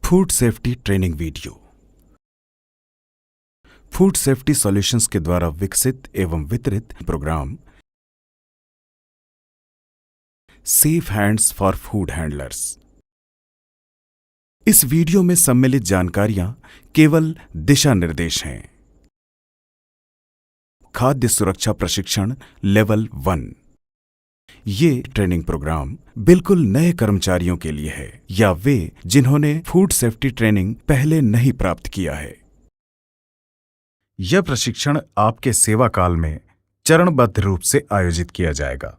Food safety training video. Food safety solutions के द्वारा विकसित एवं वितरित program safe hands for food handlers. इस वीडियो में सम्मिलित जानकारियां केवल दिशा निर्देश हैं। खाद्य सुरक्षा प्रशिक्षण लेवल 1। ये ट्रेनिंग प्रोग्राम बिल्कुल नए कर्मचारियों के लिए है या वे जिन्होंने फूड सेफ्टी ट्रेनिंग पहले नहीं प्राप्त किया है। यह प्रशिक्षण आपके सेवा काल में चरणबद्ध रूप से आयोजित किया जाएगा,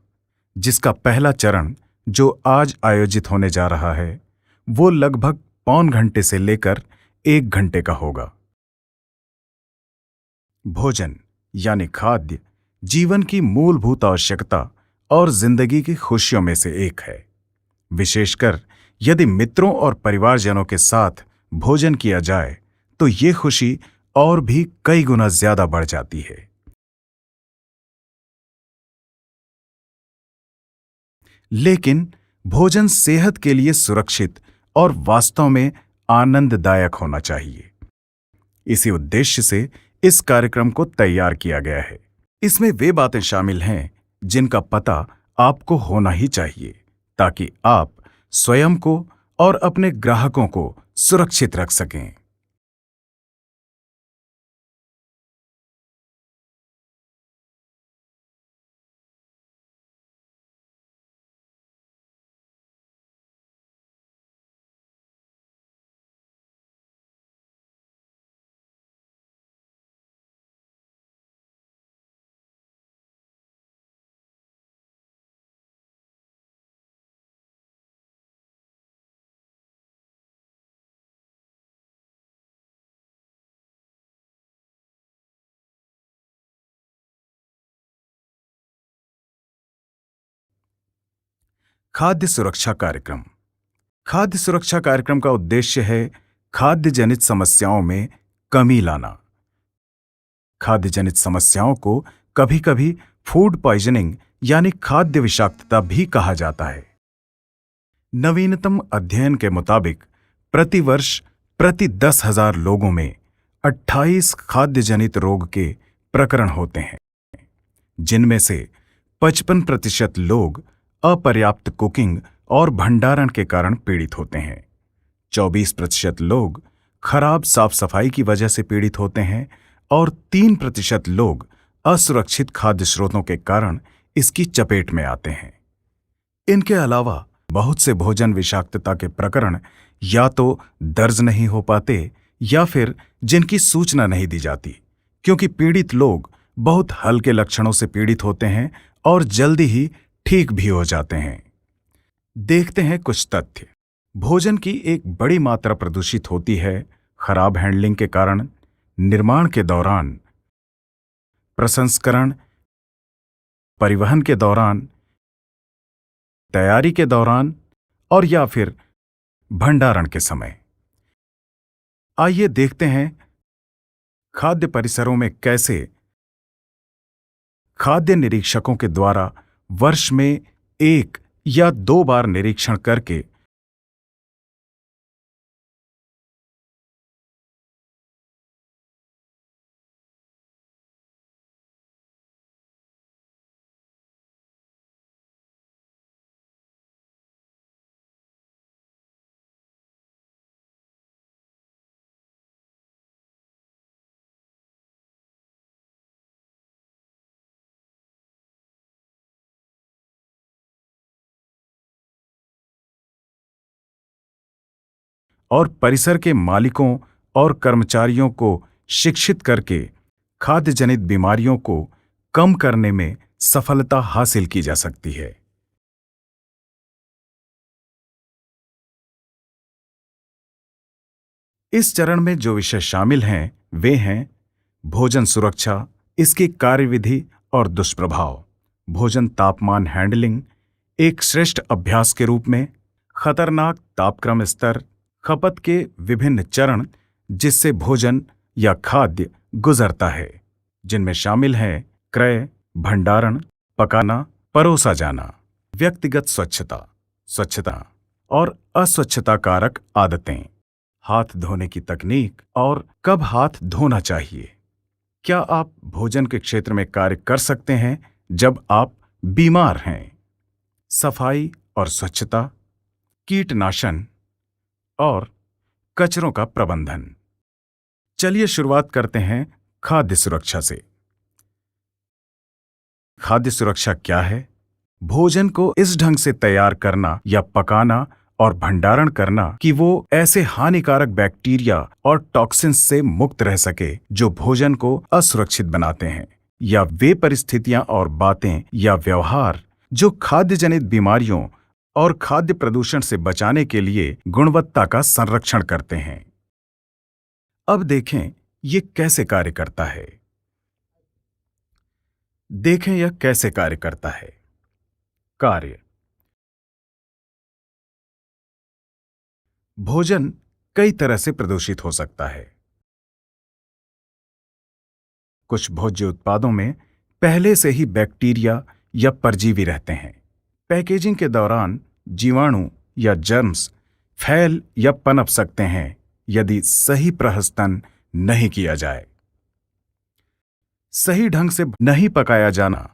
जिसका पहला चरण जो आज आयोजित होने जा रहा है वो लगभग पौन घंटे से लेकर 1 घंटे का होगा। भोजन यानी खाद्य जीवन की मूलभूत आवश्यकता और जिंदगी की खुशियों में से एक है। विशेषकर यदि मित्रों और परिवारजनों के साथ भोजन किया जाए तो ये खुशी और भी कई गुना ज्यादा बढ़ जाती है। लेकिन भोजन सेहत के लिए सुरक्षित और वास्तव में आनंददायक होना चाहिए। इसी उद्देश्य से इस कार्यक्रम को तैयार किया गया है। इसमें वे बातें शामिल हैं जिनका पता आपको होना ही चाहिए ताकि आप स्वयं को और अपने ग्राहकों को सुरक्षित रख सकें। खाद्य सुरक्षा कार्यक्रम। खाद्य सुरक्षा कार्यक्रम का उद्देश्य है खाद्य जनित समस्याओं में कमी लाना। खाद्य जनित समस्याओं को कभी-कभी फूड पॉइजनिंग यानी खाद्य विषाक्तता भी कहा जाता है। नवीनतम अध्ययन के मुताबिक प्रतिवर्ष प्रति 10,000 लोगों में 28 खाद्य जनित रोग के प्रकरण होते हैं, जिनमें से 55% लोग अपर्याप्त कुकिंग और भंडारण के कारण पीड़ित होते हैं। 24% लोग खराब साफ सफाई की वजह से पीड़ित होते हैं और 3% लोग असुरक्षित खाद्य स्रोतों के कारण इसकी चपेट में आते हैं। इनके अलावा बहुत से भोजन विषाक्तता के प्रकरण या तो दर्ज नहीं हो पाते या फिर जिनकी सूचना नहीं दी जाती, क्योंकि पीड़ित लोग बहुत हल्के लक्षणों से पीड़ित होते हैं और जल्दी ही ठीक भी हो जाते हैं। देखते हैं कुछ तथ्य। भोजन की एक बड़ी मात्रा प्रदूषित होती है खराब हैंडलिंग के कारण, निर्माण के दौरान, प्रसंस्करण, परिवहन के दौरान, तैयारी के दौरान और या फिर भंडारण के समय। आइए देखते हैं खाद्य परिसरों में कैसे खाद्य निरीक्षकों के द्वारा वर्ष में 1 या 2 बार निरीक्षण करके और परिसर के मालिकों और कर्मचारियों को शिक्षित करके खाद्य जनित बीमारियों को कम करने में सफलता हासिल की जा सकती है। इस चरण में जो विषय शामिल हैं वे हैं भोजन सुरक्षा, इसकी कार्यविधि और दुष्प्रभाव, भोजन तापमान हैंडलिंग एक श्रेष्ठ अभ्यास के रूप में, खतरनाक तापक्रम स्तर, खपत के विभिन्न चरण जिससे भोजन या खाद्य गुजरता है, जिनमें शामिल हैं क्रय, भंडारण, पकाना, परोसा जाना, व्यक्तिगत स्वच्छता और अस्वच्छता कारक आदतें, हाथ धोने की तकनीक और कब हाथ धोना चाहिए। क्या आप भोजन के क्षेत्र में कार्य कर सकते हैं जब आप बीमार हैं? सफाई और स्वच्छता, कीटनाशन और कचरों का प्रबंधन। चलिए शुरुआत करते हैं खाद्य सुरक्षा से। खाद्य सुरक्षा क्या है? भोजन को इस ढंग से तैयार करना या पकाना और भंडारण करना कि वो ऐसे हानिकारक बैक्टीरिया और टॉक्सिन्स से मुक्त रह सके जो भोजन को असुरक्षित बनाते हैं, या वे परिस्थितियां और बातें या व्यवहार जो खाद्य जनित बीमारियों और खाद्य प्रदूषण से बचाने के लिए गुणवत्ता का संरक्षण करते हैं। अब देखें ये कैसे कार्य करता है। देखें यह कैसे कार्य करता है। कार्य: भोजन कई तरह से प्रदूषित हो सकता है। कुछ भोज्य उत्पादों में पहले से ही बैक्टीरिया या परजीवी रहते हैं। पैकेजिंग के दौरान जीवाणु या जर्म्स फैल या पनप सकते हैं यदि सही प्रहस्तन नहीं किया जाए। सही ढंग से नहीं पकाया जाना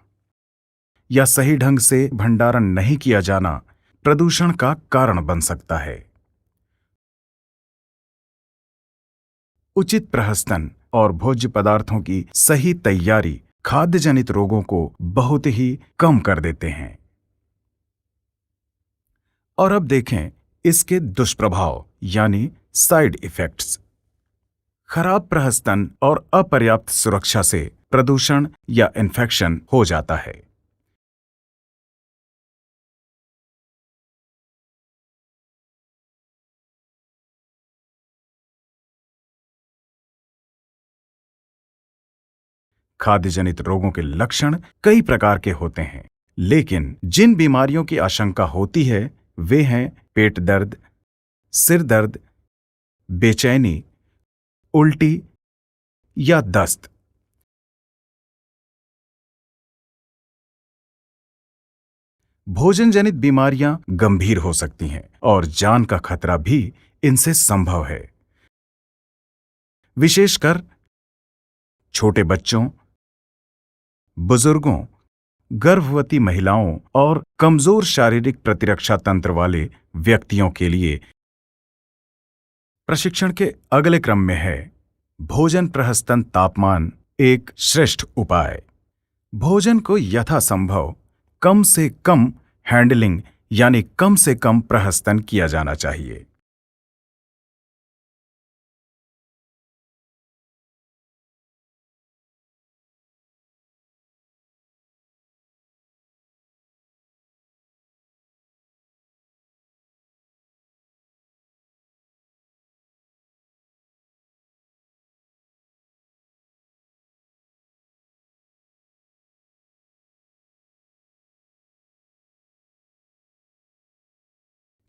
या सही ढंग से भंडारण नहीं किया जाना प्रदूषण का कारण बन सकता है। उचित प्रहस्तन और भोज्य पदार्थों की सही तैयारी खाद्य जनित रोगों को बहुत ही कम कर देते हैं। और अब देखें इसके दुष्प्रभाव यानी साइड इफेक्ट्स। खराब प्रहस्तन और अपर्याप्त सुरक्षा से प्रदूषण या इन्फेक्शन हो जाता है। खाद्य जनित रोगों के लक्षण कई प्रकार के होते हैं, लेकिन जिन बीमारियों की आशंका होती है वे हैं पेट दर्द, सिर दर्द, बेचैनी, उल्टी या दस्त। भोजन जनित बीमारियां गंभीर हो सकती हैं और जान का खतरा भी इनसे संभव है। विशेषकर छोटे बच्चों, बुजुर्गों, गर्भवती महिलाओं और कमजोर शारीरिक प्रतिरक्षा तंत्र वाले व्यक्तियों के लिए। प्रशिक्षण के अगले क्रम में है भोजन प्रहस्तन तापमान एक श्रेष्ठ उपाय। भोजन को यथासंभव कम से कम हैंडलिंग यानी कम से कम प्रहस्तन किया जाना चाहिए।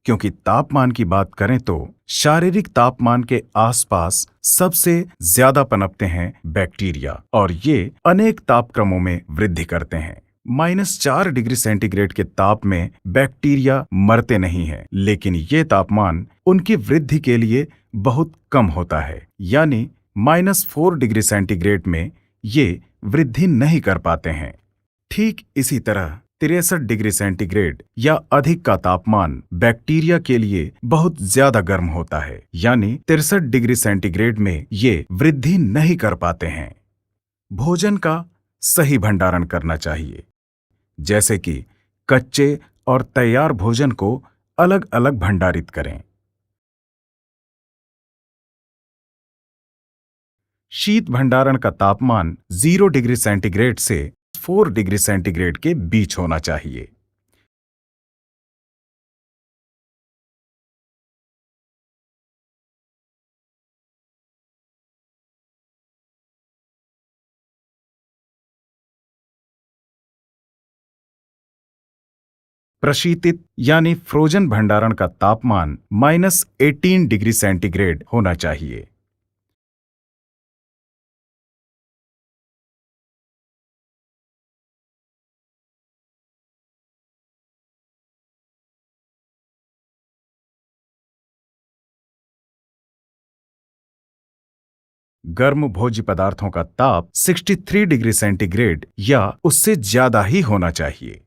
क्योंकि तापमान की बात करें तो शारीरिक तापमान के आसपास सबसे ज्यादा पनपते हैं बैक्टीरिया और ये अनेक तापक्रमों में वृद्धि करते हैं। -4 डिग्री सेंटीग्रेड के ताप में बैक्टीरिया मरते नहीं हैं, लेकिन ये तापमान उनकी वृद्धि के लिए बहुत कम होता है, यानी -4 डिग्री सेंटीग्रेड में ये वृद्धि नहीं कर पाते हैं। ठीक इसी तरह 63 डिग्री सेंटीग्रेड या अधिक का तापमान बैक्टीरिया के लिए बहुत ज्यादा गर्म होता है, यानी 63 डिग्री सेंटीग्रेड में ये वृद्धि नहीं कर पाते हैं। भोजन का सही भंडारण करना चाहिए, जैसे कि कच्चे और तैयार भोजन को अलग अलग भंडारित करें। शीत भंडारण का तापमान 0 डिग्री सेंटीग्रेड से 4 डिग्री सेंटीग्रेड के बीच होना चाहिए। प्रशीतित यानी फ्रोजन भंडारण का तापमान -18 डिग्री सेंटीग्रेड होना चाहिए। गर्म भोज्य पदार्थों का ताप 63 डिग्री सेंटीग्रेड या उससे ज्यादा ही होना चाहिए।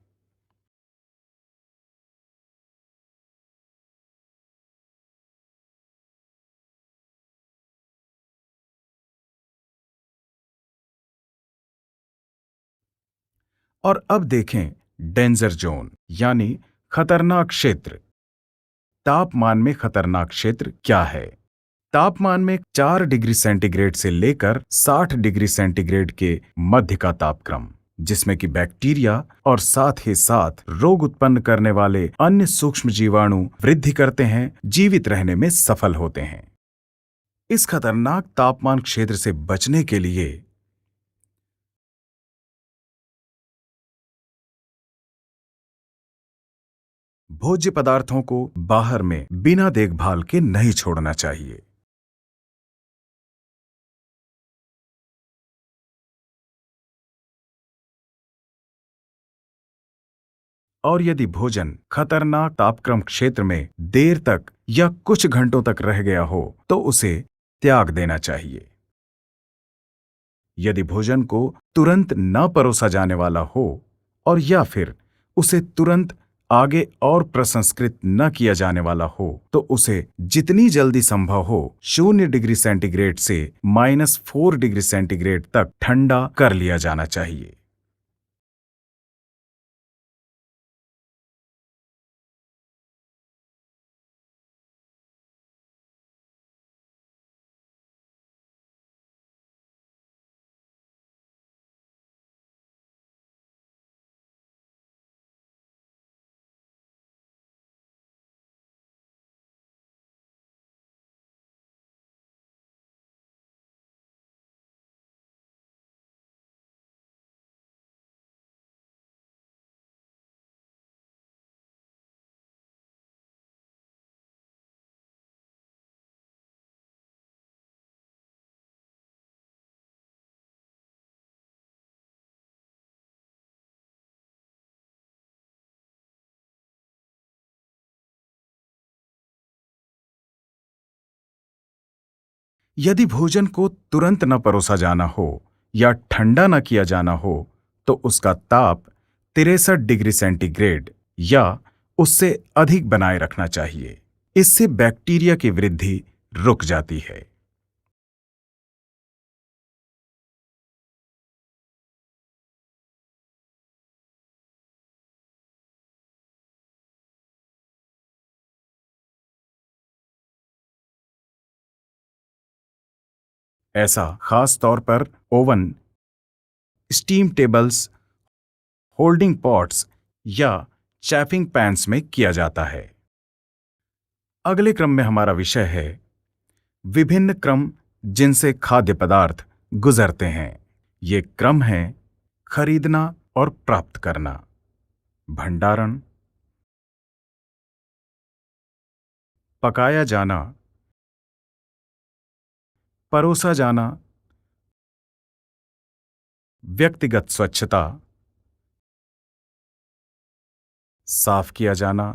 और अब देखें डेंजर जोन यानी खतरनाक क्षेत्र। तापमान में खतरनाक क्षेत्र क्या है? तापमान में 4 डिग्री सेंटीग्रेड से लेकर 60 डिग्री सेंटीग्रेड के मध्य का तापक्रम, जिसमें कि बैक्टीरिया और साथ ही साथ रोग उत्पन्न करने वाले अन्य सूक्ष्म जीवाणु वृद्धि करते हैं, जीवित रहने में सफल होते हैं। इस खतरनाक तापमान क्षेत्र से बचने के लिए भोज्य पदार्थों को बाहर में बिना देखभाल के नहीं छोड़ना चाहिए। और यदि भोजन खतरनाक तापक्रम क्षेत्र में देर तक या कुछ घंटों तक रह गया हो तो उसे त्याग देना चाहिए। यदि भोजन को तुरंत न परोसा जाने वाला हो और या फिर उसे तुरंत आगे और प्रसंस्कृत न किया जाने वाला हो तो उसे जितनी जल्दी संभव हो 0 डिग्री सेंटीग्रेड से -4 डिग्री सेंटीग्रेड तक ठंडा कर लिया जाना चाहिए। यदि भोजन को तुरंत न परोसा जाना हो या ठंडा न किया जाना हो तो उसका ताप 63 डिग्री सेंटीग्रेड या उससे अधिक बनाए रखना चाहिए। इससे बैक्टीरिया की वृद्धि रुक जाती है। ऐसा खास तौर पर oven, steam tables, holding pots या चैफिंग पैन्स में किया जाता है। अगले क्रम में हमारा विषय है विभिन्न क्रम जिनसे खाद्य पदार्थ गुजरते हैं। ये क्रम हैं खरीदना और प्राप्त करना, भंडारण, पकाया जाना, परोसा जाना, व्यक्तिगत स्वच्छता, साफ किया जाना,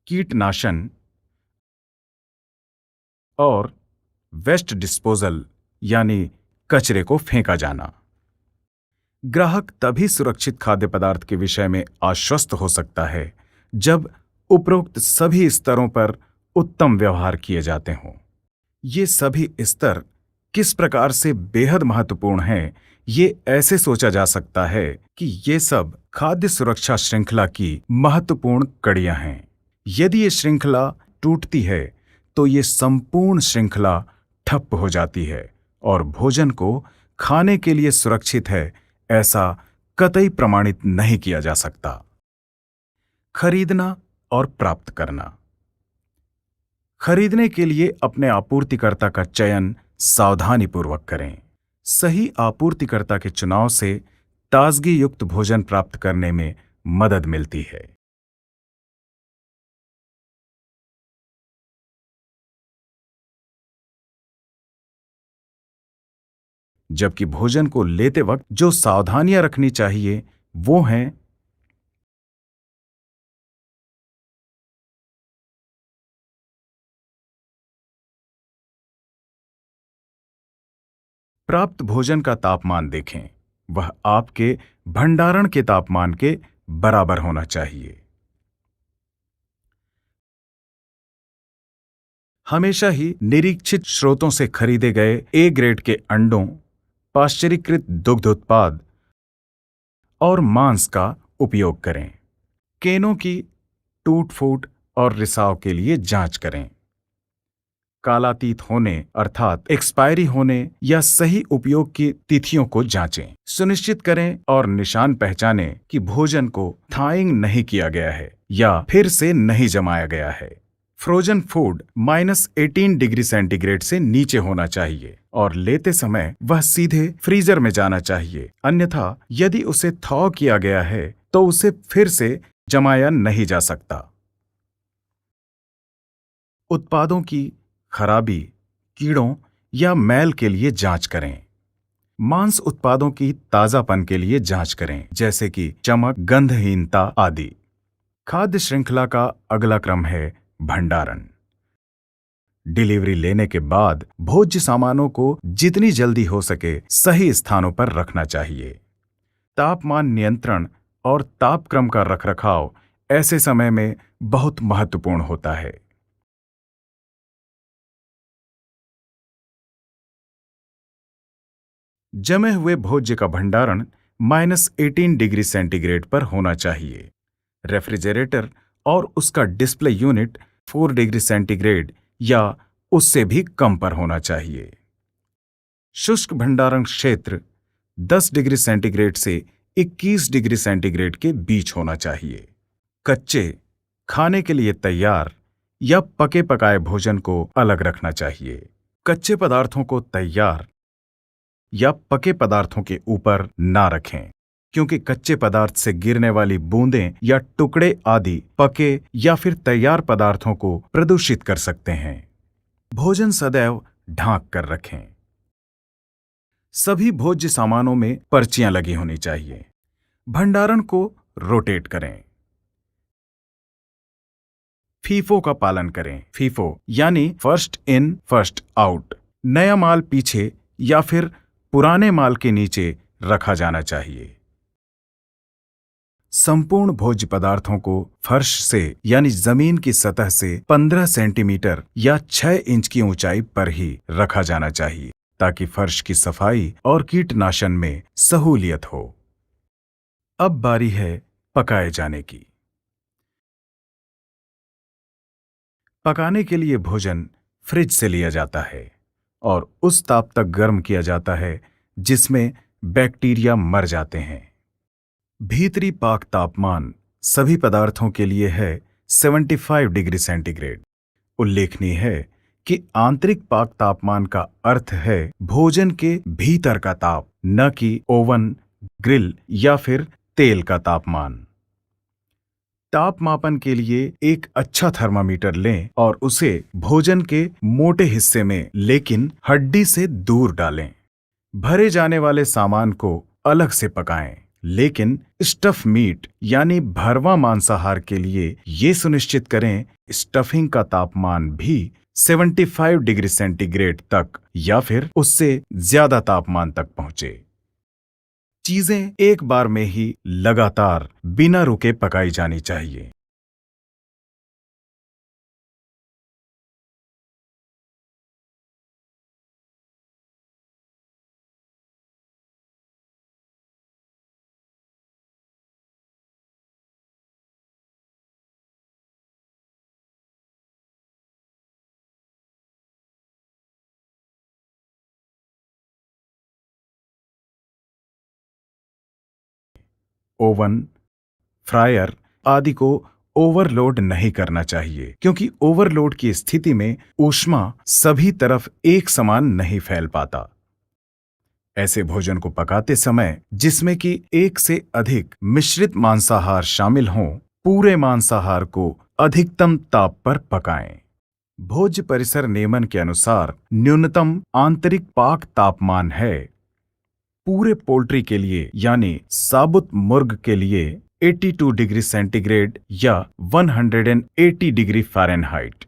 कीटनाशन और वेस्ट डिस्पोजल यानी कचरे को फेंका जाना। ग्राहक तभी सुरक्षित खाद्य पदार्थ के विषय में आश्वस्त हो सकता है जब उपरोक्त सभी स्तरों पर उत्तम व्यवहार किए जाते हों। ये सभी स्तर किस प्रकार से बेहद महत्वपूर्ण हैं, ये ऐसे सोचा जा सकता है कि ये सब खाद्य सुरक्षा श्रृंखला की महत्वपूर्ण कड़ियां हैं। यदि ये श्रृंखला टूटती है तो ये संपूर्ण श्रृंखला ठप हो जाती है और भोजन को खाने के लिए सुरक्षित है ऐसा कतई प्रमाणित नहीं किया जा सकता। खरीदना और प्राप्त करना। खरीदने के लिए अपने आपूर्तिकर्ता का चयन सावधानीपूर्वक करें। सही आपूर्तिकर्ता के चुनाव से ताजगी युक्त भोजन प्राप्त करने में मदद मिलती है। जबकि भोजन को लेते वक्त जो सावधानियां रखनी चाहिए वो हैं प्राप्त भोजन का तापमान देखें, वह आपके भंडारण के तापमान के बराबर होना चाहिए। हमेशा ही निरीक्षित स्रोतों से खरीदे गए ए ग्रेड के अंडों, पाश्चरीकृत दुग्ध उत्पाद और मांस का उपयोग करें। केनों की टूट-फूट और रिसाव के लिए जांच करें। कालातीत होने अर्थात एक्सपायरी होने या सही उपयोग की तिथियों को जांचें। सुनिश्चित करें और निशान पहचानें कि भोजन को थाइंग नहीं किया गया है या फिर से नहीं जमाया गया है। फ्रोजन फूड -18 डिग्री सेंटीग्रेड से नीचे होना चाहिए और लेते समय वह सीधे फ्रीजर में जाना चाहिए, अन्यथा यदि उसे थॉ किया गया है तो उसे फिर से जमाया नहीं जा सकता। उत्पादों की खराबी, कीड़ों या मैल के लिए जांच करें। मांस उत्पादों की ताजापन के लिए जांच करें, जैसे कि चमक, गंधहीनता आदि। खाद्य श्रृंखला का अगला क्रम है भंडारण। डिलीवरी लेने के बाद भोज्य सामानों को जितनी जल्दी हो सके सही स्थानों पर रखना चाहिए। तापमान नियंत्रण और तापक्रम का रखरखाव ऐसे समय में बहुत महत्वपूर्ण होता है। जमे हुए भोज्य का भंडारण -18 डिग्री सेंटीग्रेड पर होना चाहिए। रेफ्रिजरेटर और उसका डिस्प्ले यूनिट 4 डिग्री सेंटीग्रेड या उससे भी कम पर होना चाहिए। शुष्क भंडारण क्षेत्र 10 डिग्री सेंटीग्रेड से 21 डिग्री सेंटीग्रेड के बीच होना चाहिए। कच्चे, खाने के लिए तैयार या पके पकाए भोजन को अलग रखना चाहिए। कच्चे पदार्थों को तैयार या पके पदार्थों के ऊपर ना रखें, क्योंकि कच्चे पदार्थ से गिरने वाली बूंदें या टुकड़े आदि पके या फिर तैयार पदार्थों को प्रदूषित कर सकते हैं। भोजन सदैव ढांक कर रखें। सभी भोज्य सामानों में पर्चियां लगी होनी चाहिए। भंडारण को रोटेट करें। फीफो का पालन करें। फीफो यानी फर्स्ट इन फर्स्ट आउट। नया माल पीछे या फिर पुराने माल के नीचे रखा जाना चाहिए। संपूर्ण भोज्य पदार्थों को फर्श से यानी जमीन की सतह से 15 सेंटीमीटर या 6 इंच की ऊंचाई पर ही रखा जाना चाहिए, ताकि फर्श की सफाई और कीटनाशन में सहूलियत हो। अब बारी है पकाए जाने की। पकाने के लिए भोजन फ्रिज से लिया जाता है और उस ताप तक गर्म किया जाता है जिसमें बैक्टीरिया मर जाते हैं। भीतरी पाक तापमान सभी पदार्थों के लिए है 75 डिग्री सेंटीग्रेड। उल्लेखनीय है कि आंतरिक पाक तापमान का अर्थ है भोजन के भीतर का ताप, न कि ओवन, ग्रिल या फिर तेल का तापमान। ताप मापन के लिए एक अच्छा थर्मामीटर लें और उसे भोजन के मोटे हिस्से में लेकिन हड्डी से दूर डालें। भरे जाने वाले सामान को अलग से पकाएं, लेकिन स्टफ मीट यानी भरवा मांसाहार के लिए ये सुनिश्चित करें स्टफिंग का तापमान भी 75 डिग्री सेंटीग्रेड तक या फिर उससे ज्यादा तापमान तक पहुंचे। चीजें एक बार में ही लगातार बिना रुके पकाई जानी चाहिए। ओवन, फ्रायर आदि को ओवरलोड नहीं करना चाहिए, क्योंकि ओवरलोड की स्थिति में ऊष्मा सभी तरफ एक समान नहीं फैल पाता। ऐसे भोजन को पकाते समय जिसमें कि एक से अधिक मिश्रित मांसाहार शामिल हों, पूरे मांसाहार को अधिकतम ताप पर पकाएं। भोज्य परिसर नियमन के अनुसार न्यूनतम आंतरिक पाक तापमान है पूरे पोल्ट्री के लिए यानी साबुत मुर्ग के लिए 82 डिग्री सेंटीग्रेड या 180 डिग्री फ़ारेनहाइट।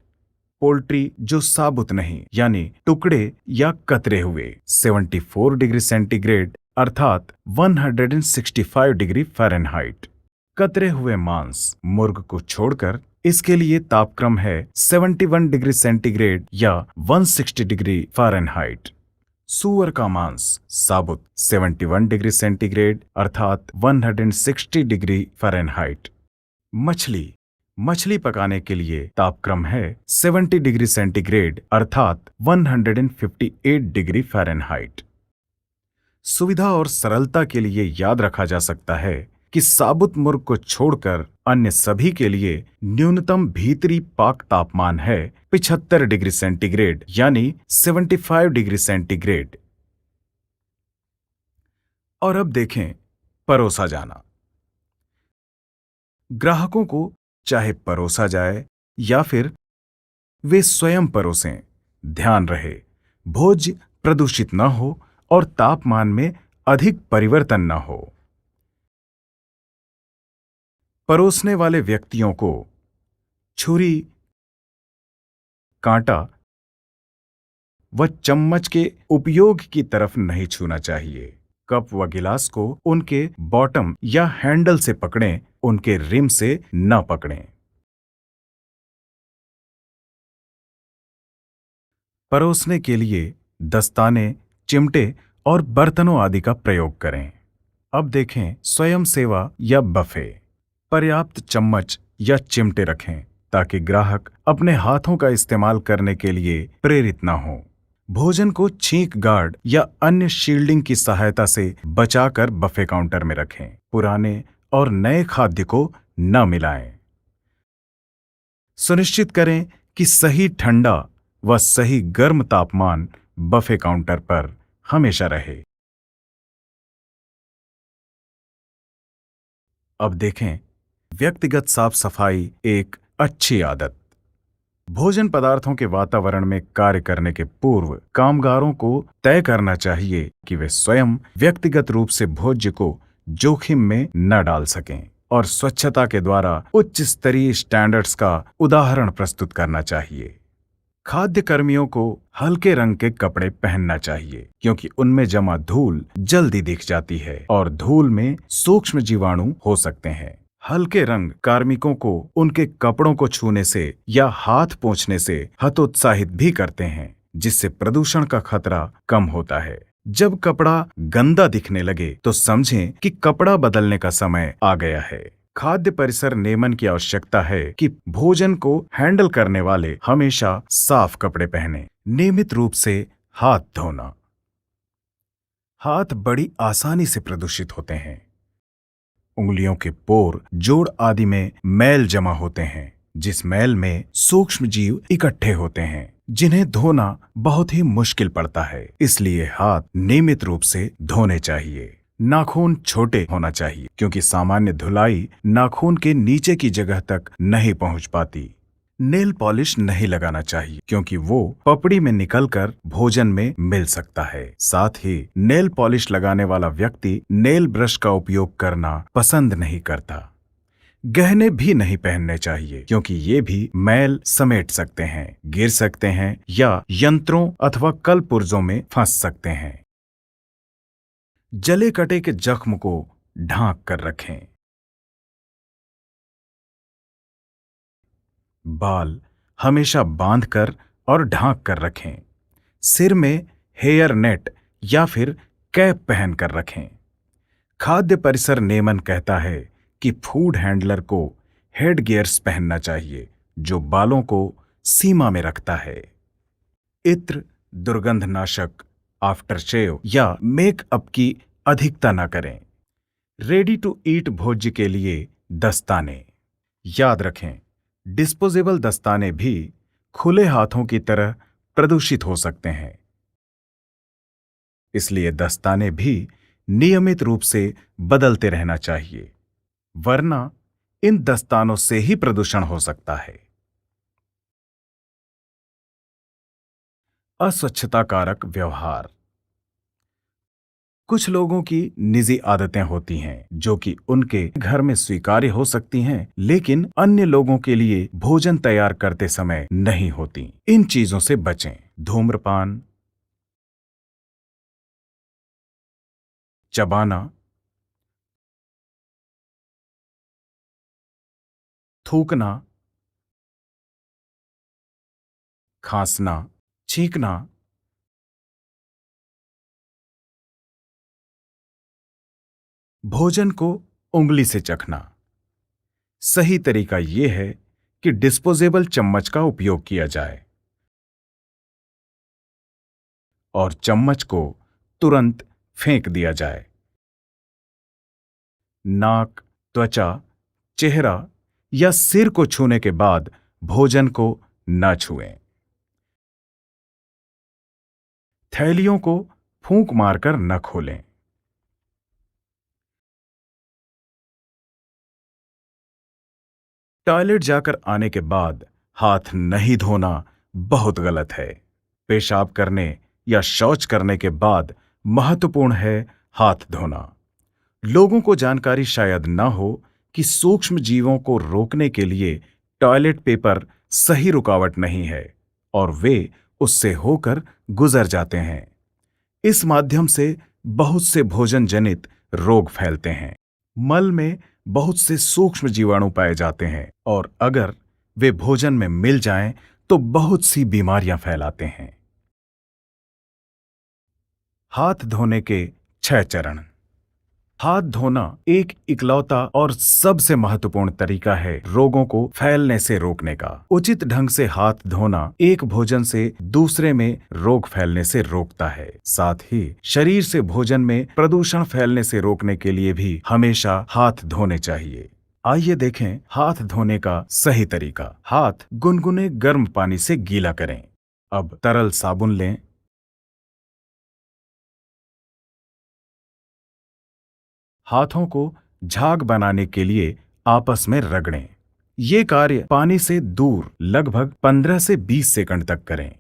पोल्ट्री जो साबुत नहीं यानी टुकड़े या कतरे हुए। 74 डिग्री सेंटीग्रेड अर्थात 165 डिग्री फ़ारेनहाइट। कतरे हुए मांस मुर्ग को छोड़कर इसके लिए तापक्रम है 71 डिग्री सेंटीग्रेड या 160 डिग्री फ़ारेनहाइट। सूअर का मांस साबुत 71 डिग्री सेंटीग्रेड अर्थात 160 डिग्री फ़ारेनहाइट। मछली पकाने के लिए तापक्रम है 70 डिग्री सेंटीग्रेड अर्थात 158 डिग्री फ़ारेनहाइट। सुविधा और सरलता के लिए याद रखा जा सकता है कि साबुत मुर्ग को छोड़कर अन्य सभी के लिए न्यूनतम भीतरी पाक तापमान है 75 डिग्री सेंटीग्रेड यानी 75 डिग्री सेंटीग्रेड। और अब देखें परोसा जाना। ग्राहकों को चाहे परोसा जाए या फिर वे स्वयं परोसें, ध्यान रहे भोज्य प्रदूषित न हो और तापमान में अधिक परिवर्तन न हो। परोसने वाले व्यक्तियों को छुरी, कांटा व चम्मच के उपयोग की तरफ नहीं छूना चाहिए। कप व गिलास को उनके बॉटम या हैंडल से पकड़ें, उनके रिम से न पकड़ें। परोसने के लिए दस्ताने, चिमटे और बर्तनों आदि का प्रयोग करें। अब देखें स्वयं सेवा या बफे। पर्याप्त चम्मच या चिमटे रखें ताकि ग्राहक अपने हाथों का इस्तेमाल करने के लिए प्रेरित न हो। भोजन को छींक गार्ड या अन्य शील्डिंग की सहायता से बचाकर बफे काउंटर में रखें। पुराने और नए खाद्य को न मिलाएं। सुनिश्चित करें कि सही ठंडा व सही गर्म तापमान बफे काउंटर पर हमेशा रहे। अब देखें व्यक्तिगत साफ सफाई एक अच्छी आदत। भोजन पदार्थों के वातावरण में कार्य करने के पूर्व कामगारों को तय करना चाहिए कि वे स्वयं व्यक्तिगत रूप से भोज्य को जोखिम में न डाल सकें और स्वच्छता के द्वारा उच्च स्तरीय स्टैंडर्ड्स का उदाहरण प्रस्तुत करना चाहिए। खाद्य कर्मियों को हल्के रंग के कपड़े पहनना चाहिए क्योंकि उनमें जमा धूल जल्दी दिख जाती है और धूल में सूक्ष्म जीवाणु हो सकते हैं। हल्के रंग कार्मिकों को उनके कपड़ों को छूने से या हाथ पोंछने से हतोत्साहित भी करते हैं, जिससे प्रदूषण का खतरा कम होता है। जब कपड़ा गंदा दिखने लगे तो समझें कि कपड़ा बदलने का समय आ गया है। खाद्य परिसर नियमन की आवश्यकता है कि भोजन को हैंडल करने वाले हमेशा साफ कपड़े पहनें। नियमित रूप से हाथ धोना। हाथ बड़ी आसानी से प्रदूषित होते हैं। उंगलियों के पोर, जोड़ आदि में मैल जमा होते हैं, जिस मैल में सूक्ष्म जीव इकट्ठे होते हैं, जिन्हें धोना बहुत ही मुश्किल पड़ता है। इसलिए हाथ नियमित रूप से धोने चाहिए। नाखून छोटे होना चाहिए क्योंकि सामान्य धुलाई नाखून के नीचे की जगह तक नहीं पहुंच पाती। नेल पॉलिश नहीं लगाना चाहिए क्योंकि वो पपड़ी में निकलकर भोजन में मिल सकता है। साथ ही नेल पॉलिश लगाने वाला व्यक्ति नेल ब्रश का उपयोग करना पसंद नहीं करता। गहने भी नहीं पहनने चाहिए क्योंकि ये भी मैल समेट सकते हैं, गिर सकते हैं या यंत्रों अथवा कल पुर्जों में फंस सकते हैं। जले कटे के जख्म को ढांक कर रखें। बाल हमेशा बांधकर और ढांक कर रखें। सिर में हेयर नेट या फिर कैप पहन कर रखें। खाद्य परिसर नियमन कहता है कि फूड हैंडलर को हेड गियर्स पहनना चाहिए जो बालों को सीमा में रखता है। इत्र, दुर्गंधनाशक, आफ्टर शेव या मेकअप की अधिकता न करें। रेडी टू ईट भोज्य के लिए दस्ताने। याद रखें डिस्पोजेबल दस्ताने भी खुले हाथों की तरह प्रदूषित हो सकते हैं, इसलिए दस्ताने भी नियमित रूप से बदलते रहना चाहिए, वरना इन दस्तानों से ही प्रदूषण हो सकता है। अस्वच्छता कारक व्यवहार। कुछ लोगों की निजी आदतें होती हैं जो कि उनके घर में स्वीकार्य हो सकती हैं, लेकिन अन्य लोगों के लिए भोजन तैयार करते समय नहीं होती। इन चीजों से बचें। धूम्रपान, चबाना, थूकना, खांसना, छींकना, भोजन को उंगली से चखना। सही तरीका यह है कि डिस्पोजेबल चम्मच का उपयोग किया जाए और चम्मच को तुरंत फेंक दिया जाए। नाक, त्वचा, चेहरा या सिर को छूने के बाद भोजन को न छुएं। थैलियों को फूंक मारकर न खोलें। टॉयलेट जाकर आने के बाद हाथ नहीं धोना बहुत गलत है। पेशाब करने या शौच करने के बाद महत्वपूर्ण है हाथ धोना। लोगों को जानकारी शायद न हो कि सूक्ष्म जीवों को रोकने के लिए टॉयलेट पेपर सही रुकावट नहीं है और वे उससे होकर गुजर जाते हैं। इस माध्यम से बहुत से भोजन जनित रोग फैलते हैं। मल में बहुत से सूक्ष्म जीवाणु पाए जाते हैं और अगर वे भोजन में मिल जाएं तो बहुत सी बीमारियां फैलाते हैं। हाथ धोने के 6 चरण। हाथ धोना एक इकलौता और सबसे महत्वपूर्ण तरीका है रोगों को फैलने से रोकने का। उचित ढंग से हाथ धोना एक भोजन से दूसरे में रोग फैलने से रोकता है। साथ ही शरीर से भोजन में प्रदूषण फैलने से रोकने के लिए भी हमेशा हाथ धोने चाहिए। आइए देखें हाथ धोने का सही तरीका। हाथ गुनगुने गर्म पानी से गीला करें। अब तरल साबुन लें। हाथों को झाग बनाने के लिए आपस में रगड़ें। ये कार्य पानी से दूर लगभग 15 से 20 सेकंड तक करें।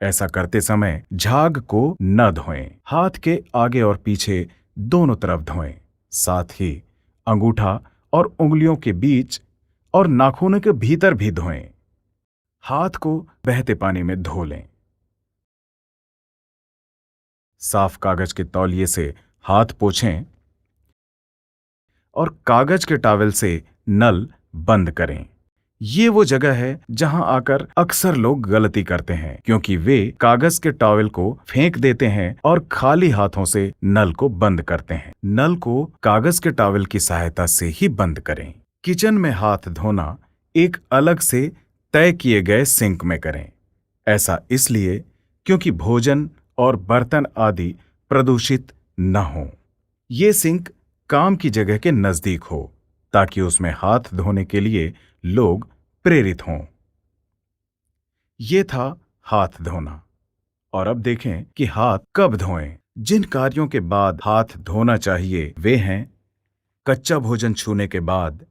ऐसा करते समय झाग को न धोएं। हाथ के आगे और पीछे दोनों तरफ धोएं। साथ ही अंगूठा और उंगलियों के बीच और नाखूनों के भीतर भी धोएं। हाथ को बहते पानी में धो लें। साफ कागज के तौलिए से हाथ पोंछें और कागज के टॉवेल से नल बंद करें। ये वो जगह है जहां आकर अक्सर लोग गलती करते हैं, क्योंकि वे कागज के टॉवेल को फेंक देते हैं और खाली हाथों से नल को बंद करते हैं। नल को कागज के टॉवेल की सहायता से ही बंद करें। किचन में हाथ धोना एक अलग से तय किए गए सिंक में करें। ऐसा इसलिए क्योंकि भोजन और बर्तन आदि प्रदूषित न हों। ये सिंक काम की जगह के नजदीक हो ताकि उसमें हाथ धोने के लिए लोग प्रेरित हों। ये था हाथ धोना। और अब देखें कि हाथ कब धोएं। जिन कार्यों के बाद हाथ धोना चाहिए वे हैं कच्चा भोजन छूने के बाद,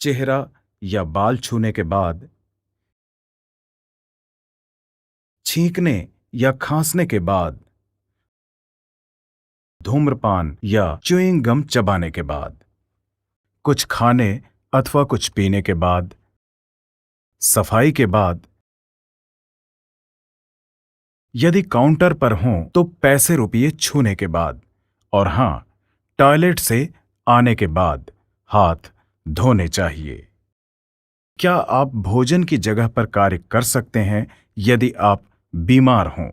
चेहरा या बाल छूने के बाद, छींकने या खांसने के बाद, धूम्रपान या च्युइंग गम चबाने के बाद, कुछ खाने अथवा कुछ पीने के बाद, सफाई के बाद, यदि काउंटर पर हों तो पैसे रुपये छूने के बाद, और हां, टॉयलेट से आने के बाद हाथ धोने चाहिए। क्या आप भोजन की जगह पर कार्य कर सकते हैं यदि आप बीमार हों?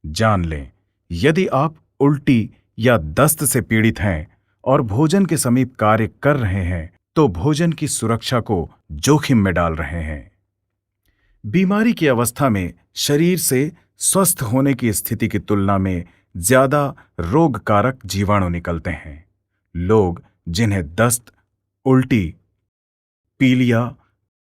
जान लें, यदि आप उल्टी या दस्त से पीड़ित हैं और भोजन के समीप कार्य कर रहे हैं तो भोजन की सुरक्षा को जोखिम में डाल रहे हैं। बीमारी की अवस्था में शरीर से स्वस्थ होने की स्थिति की तुलना में ज्यादा रोगकारक जीवाणु निकलते हैं। लोग जिन्हें दस्त, उल्टी, पीलिया,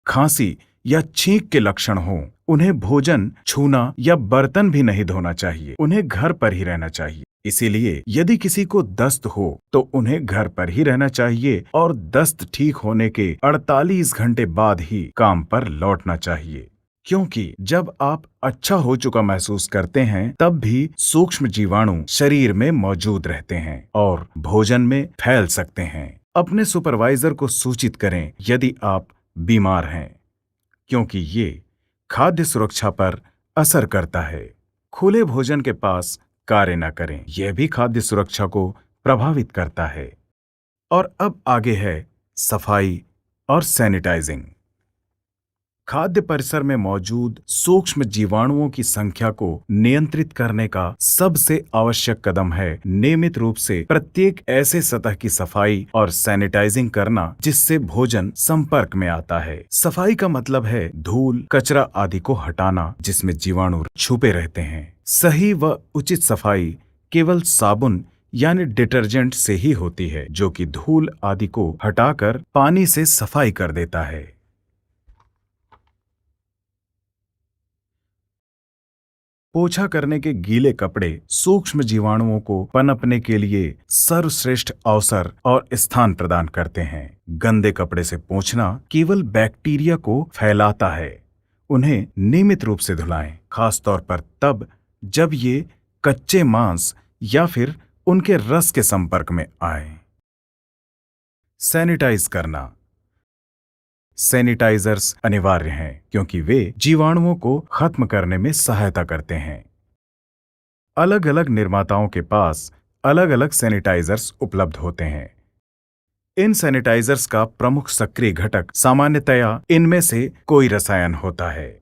खांसी या छींक के लक्षण हों, उन्हें भोजन छूना या बर्तन भी नहीं धोना चाहिए। उन्हें घर पर ही रहना चाहिए। इसीलिए यदि किसी को दस्त हो तो उन्हें घर पर ही रहना चाहिए और दस्त ठीक होने के 48 घंटे बाद ही काम पर लौटना चाहिए। क्योंकि जब आप अच्छा हो चुका महसूस करते हैं, तब भी सूक्ष्म जीवाणु शरीर में मौजूद रहते हैं और भोजन में फैल सकते हैं। अपने सुपरवाइजर को सूचित करें यदि आप बीमार हैं, क्योंकि ये खाद्य सुरक्षा पर असर करता है। खुले भोजन के पास कार्य न करें, यह भी खाद्य सुरक्षा को प्रभावित करता है। और अब आगे है सफाई और सैनिटाइजिंग। खाद्य परिसर में मौजूद सूक्ष्म जीवाणुओं की संख्या को नियंत्रित करने का सबसे आवश्यक कदम है नियमित रूप से प्रत्येक ऐसे सतह की सफाई और सैनिटाइजिंग करना जिससे भोजन संपर्क में आता है। सफाई का मतलब है धूल, कचरा आदि को हटाना जिसमें जीवाणु छुपे रहते हैं। सही व उचित सफाई केवल साबुन यानी डिटर्जेंट से ही होती है, जो कि धूल आदि को हटाकर पानी से सफाई कर देता है। पोछा करने के गीले कपड़े सूक्ष्म जीवाणुओं को पनपने के लिए सर्वश्रेष्ठ अवसर और स्थान प्रदान करते हैं। गंदे कपड़े से पोंछना केवल बैक्टीरिया को फैलाता है। उन्हें नियमित रूप से धुलाएं, खासतौर पर तब जब ये कच्चे मांस या फिर उनके रस के संपर्क में आए। सैनिटाइज करना। सैनिटाइजर्स अनिवार्य हैं क्योंकि वे जीवाणुओं को खत्म करने में सहायता करते हैं। अलग अलग निर्माताओं के पास अलग अलग सैनिटाइजर्स उपलब्ध होते हैं। इन सैनिटाइजर्स का प्रमुख सक्रिय घटक सामान्यतया इनमें से कोई रसायन होता है।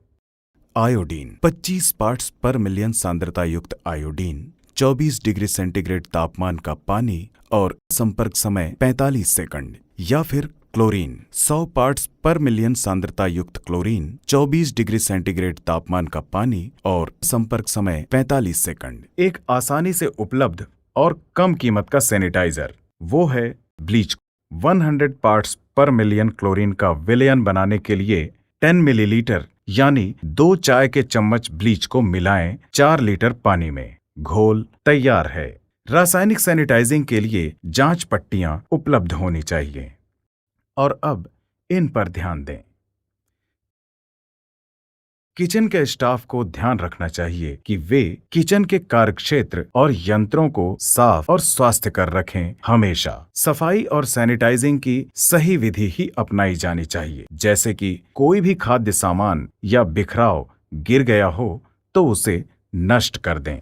आयोडीन 25 पार्ट्स पर मिलियन सांद्रता युक्त आयोडीन 24 डिग्री सेंटीग्रेड तापमान का पानी और संपर्क समय 45 सेकंड। या फिर क्लोरीन 100 पार्ट्स पर मिलियन सांद्रता युक्त क्लोरीन 24 डिग्री सेंटीग्रेड तापमान का पानी और संपर्क समय 45 सेकंड। एक आसानी से उपलब्ध और कम कीमत का सैनिटाइजर वो है ब्लीच। 100 पार्ट्स पर मिलियन क्लोरीन का विलयन बनाने के लिए 10 मिलीलीटर यानी 2 चाय के चम्मच ब्लीच को मिलाएं 4 लीटर पानी में। घोल तैयार है। रासायनिक सैनिटाइजिंग के लिए जांच पट्टियां उपलब्ध होनी चाहिए। और अब इन पर ध्यान दें। किचन के स्टाफ को ध्यान रखना चाहिए कि वे किचन के कार्यक्षेत्र और यंत्रों को साफ और स्वास्थ्यकर रखें। हमेशा सफाई और सैनिटाइजिंग की सही विधि ही अपनाई जानी चाहिए। जैसे कि कोई भी खाद्य सामान या बिखराव गिर गया हो तो उसे नष्ट कर दें।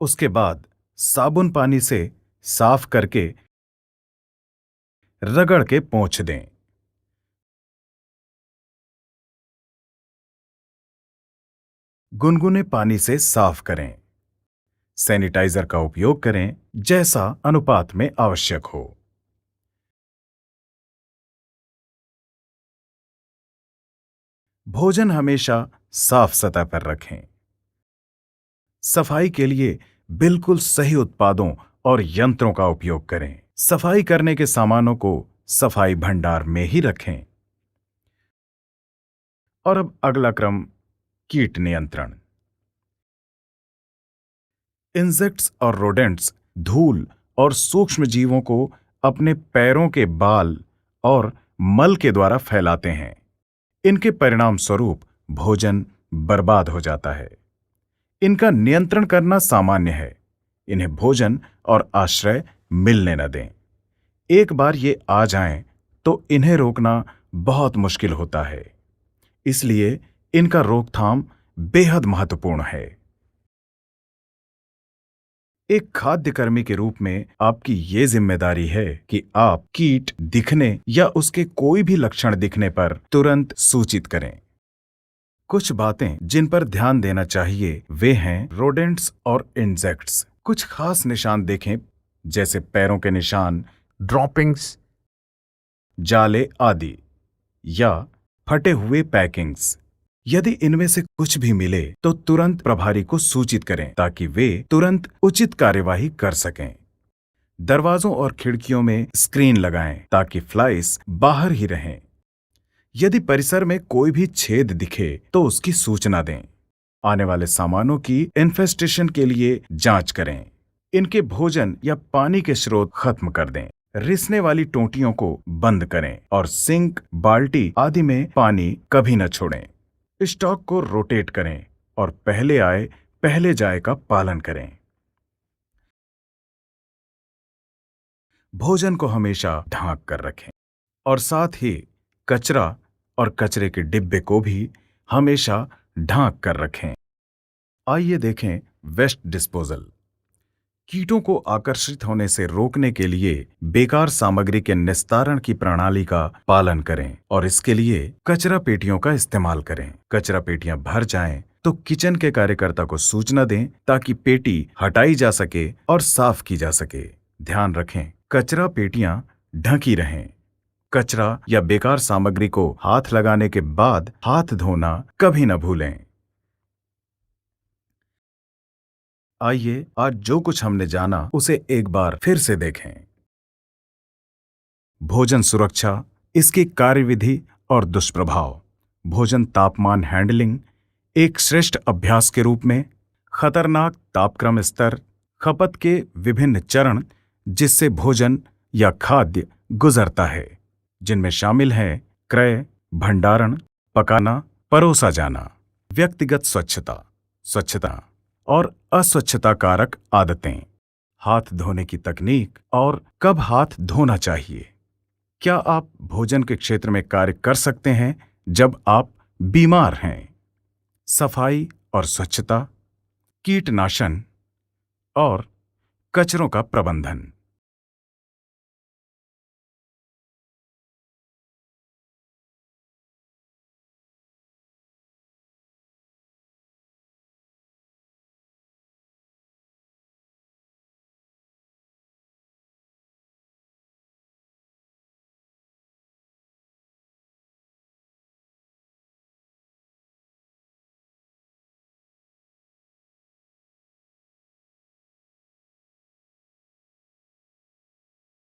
उसके बाद साबुन पानी से साफ करके रगड़ के पोंछ दें। गुनगुने पानी से साफ करें। सैनिटाइजर का उपयोग करें जैसा अनुपात में आवश्यक हो। भोजन हमेशा साफ सतह पर रखें। सफाई के लिए बिल्कुल सही उत्पादों और यंत्रों का उपयोग करें। सफाई करने के सामानों को सफाई भंडार में ही रखें। और अब अगला क्रम कीट नियंत्रण। इंसेक्ट्स और रोडेंट्स धूल और सूक्ष्म जीवों को अपने पैरों के बाल और मल के द्वारा फैलाते हैं। इनके परिणाम स्वरूप भोजन बर्बाद हो जाता है। इनका नियंत्रण करना सामान्य है। इन्हें भोजन और आश्रय मिलने न दें। एक बार ये आ जाएं तो इन्हें रोकना बहुत मुश्किल होता है। इसलिए इनका रोकथाम बेहद महत्वपूर्ण है। एक खाद्य कर्मी के रूप में आपकी ये जिम्मेदारी है कि आप कीट दिखने या उसके कोई भी लक्षण दिखने पर तुरंत सूचित करें। कुछ बातें जिन पर ध्यान देना चाहिए वे हैं रोडेंट्स और इंसेक्ट्स। कुछ खास निशान देखें जैसे पैरों के निशान, ड्रॉपिंग्स, जाले आदि या फटे हुए पैकिंग्स। यदि इनमें से कुछ भी मिले तो तुरंत प्रभारी को सूचित करें ताकि वे तुरंत उचित कार्यवाही कर सकें। दरवाजों और खिड़कियों में स्क्रीन लगाएं ताकि फ्लाइज बाहर ही रहें। यदि परिसर में कोई भी छेद दिखे तो उसकी सूचना दें। आने वाले सामानों की इन्फेस्टेशन के लिए जांच करें। इनके भोजन या पानी के स्रोत खत्म कर दें। रिसने वाली टोंटियों को बंद करें और सिंक, बाल्टी आदि में पानी कभी न छोड़ें। स्टॉक को रोटेट करें और पहले आए पहले जाए का पालन करें। भोजन को हमेशा ढांक कर रखें और साथ ही कचरा और कचरे के डिब्बे को भी हमेशा ढांक कर रखें। आइए देखें वेस्ट डिस्पोजल। कीटों को आकर्षित होने से रोकने के लिए बेकार सामग्री के निस्तारण की प्रणाली का पालन करें और इसके लिए कचरा पेटियों का इस्तेमाल करें। कचरा पेटियां भर जाएं तो किचन के कार्यकर्ता को सूचना दें ताकि पेटी हटाई जा सके और साफ की जा सके। ध्यान रखें, कचरा पेटियां ढकी रहें। कचरा या बेकार सामग्री को हाथ लगाने के बाद हाथ धोना कभी न भूलें। आइए आज जो कुछ हमने जाना उसे एक बार फिर से देखें। भोजन सुरक्षा, इसकी कार्यविधि और दुष्प्रभाव। भोजन तापमान हैंडलिंग एक श्रेष्ठ अभ्यास के रूप में। खतरनाक तापक्रम स्तर, खपत के विभिन्न चरण जिससे भोजन या खाद्य गुजरता है, जिनमें शामिल हैं क्रय, भंडारण, पकाना, परोसा जाना। व्यक्तिगत स्वच्छता, स्वच्छता और अस्वच्छता कारक आदतें। हाथ धोने की तकनीक और कब हाथ धोना चाहिए। क्या आप भोजन के क्षेत्र में कार्य कर सकते हैं जब आप बीमार हैं। सफाई और स्वच्छता, कीटनाशन और कचरों का प्रबंधन।